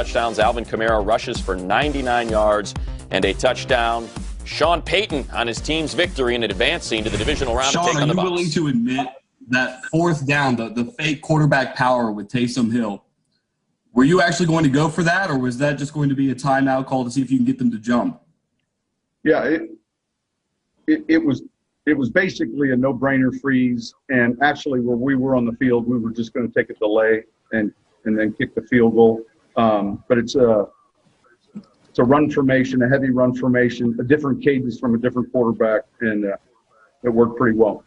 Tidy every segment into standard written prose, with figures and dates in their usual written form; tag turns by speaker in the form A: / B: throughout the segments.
A: Touchdowns. Alvin Kamara rushes for 99 yards and a touchdown. Sean Payton on his team's victory and advancing to the divisional round to take on the Bucs.
B: Sean, are you willing to admit that fourth down, the fake quarterback power with Taysom Hill, were you actually going to go for that, or was that just going to be a timeout call to see if you can get them to jump?
C: Yeah, it was basically a no-brainer freeze, and actually where we were on the field, we were just going to take a delay and then kick the field goal. But it's a run formation, a heavy run formation, a different cadence from a different quarterback, and it worked pretty well.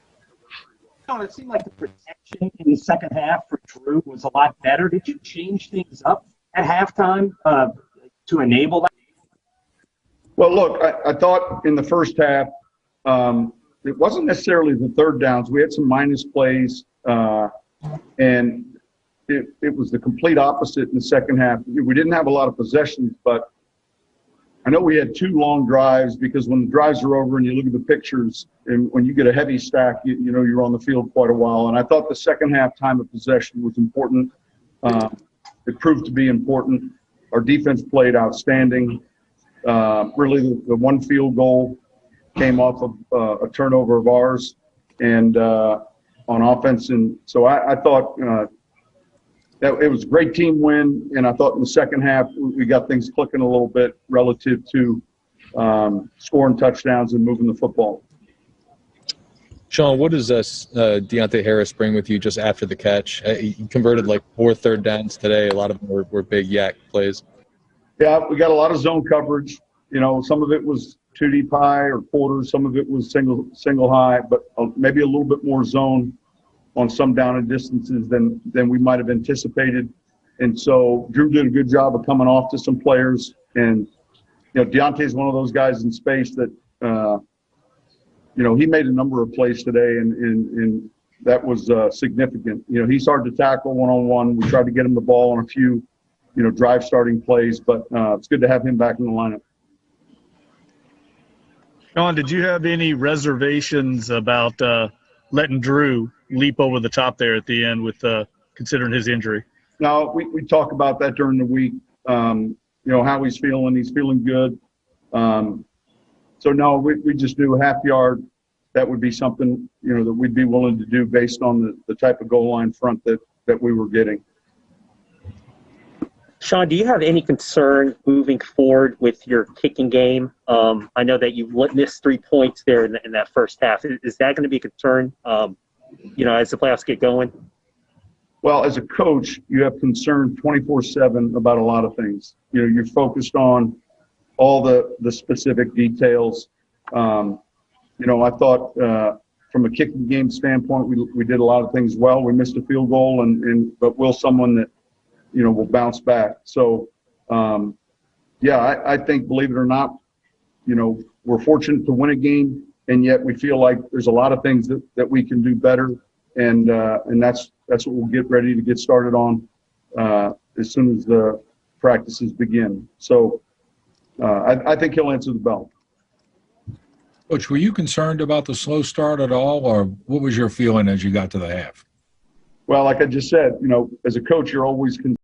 D: It seemed like the protection in the second half for Drew was a lot better. Did you change things up at halftime to enable that?
C: Well, look, I thought in the first half, it wasn't necessarily the third downs. We had some minus plays, and it was the complete opposite in the second half. We didn't have a lot of possessions, but I know we had 2 long drives, because when the drives are over and you look at the pictures, and when you get a heavy stack, you know you're on the field quite a while. And I thought the second half time of possession was important. It proved to be important. Our defense played outstanding. Really, the one field goal came off of a turnover of ours, and on offense. And so I thought that it was a great team win, and I thought in the second half we got things clicking a little bit relative to scoring touchdowns and moving the football.
E: Sean, what does Deontay Harris bring with you just after the catch? He converted like 4 third downs today. A lot of them were big yak plays.
C: Yeah, we got a lot of zone coverage. You know, some of it was 2 deep high or quarters. Some of it was single high, but maybe a little bit more zone on some down and distances than we might have anticipated. And so Drew did a good job of coming off to some players. And, you know, Deontay's one of those guys in space that, you know, he made a number of plays today, and that was significant. You know, he's hard to tackle one-on-one. We tried to get him the ball on a few, you know, drive starting plays, but it's good to have him back in the lineup.
F: Sean, did you have any reservations about letting Drew leap over the top there at the end with considering his injury?
C: No, we talk about that during the week. You know, how he's feeling. He's feeling good. So, no, we just do a half yard. That would be something, you know, that we'd be willing to do based on the type of goal line front that we were getting.
D: Sean, do you have any concern moving forward with your kicking game? I know that you missed 3 points there in that first half. Is that going to be a concern, you know, as the playoffs get going?
C: Well, as a coach, you have concern 24/7 about a lot of things. You know, you're focused on all the specific details. You know, I thought from a kicking game standpoint, we did a lot of things well. We missed a field goal, but Will's someone that, you know, will bounce back. So, yeah, I think, believe it or not, you know, we're fortunate to win a game, and yet we feel like there's a lot of things that we can do better, and that's what we'll get ready to get started on as soon as the practices begin. So I think he'll answer the bell.
G: Coach, were you concerned about the slow start at all, or what was your feeling as you got to the half?
C: Well, like I just said, you know, as a coach, you're always concerned.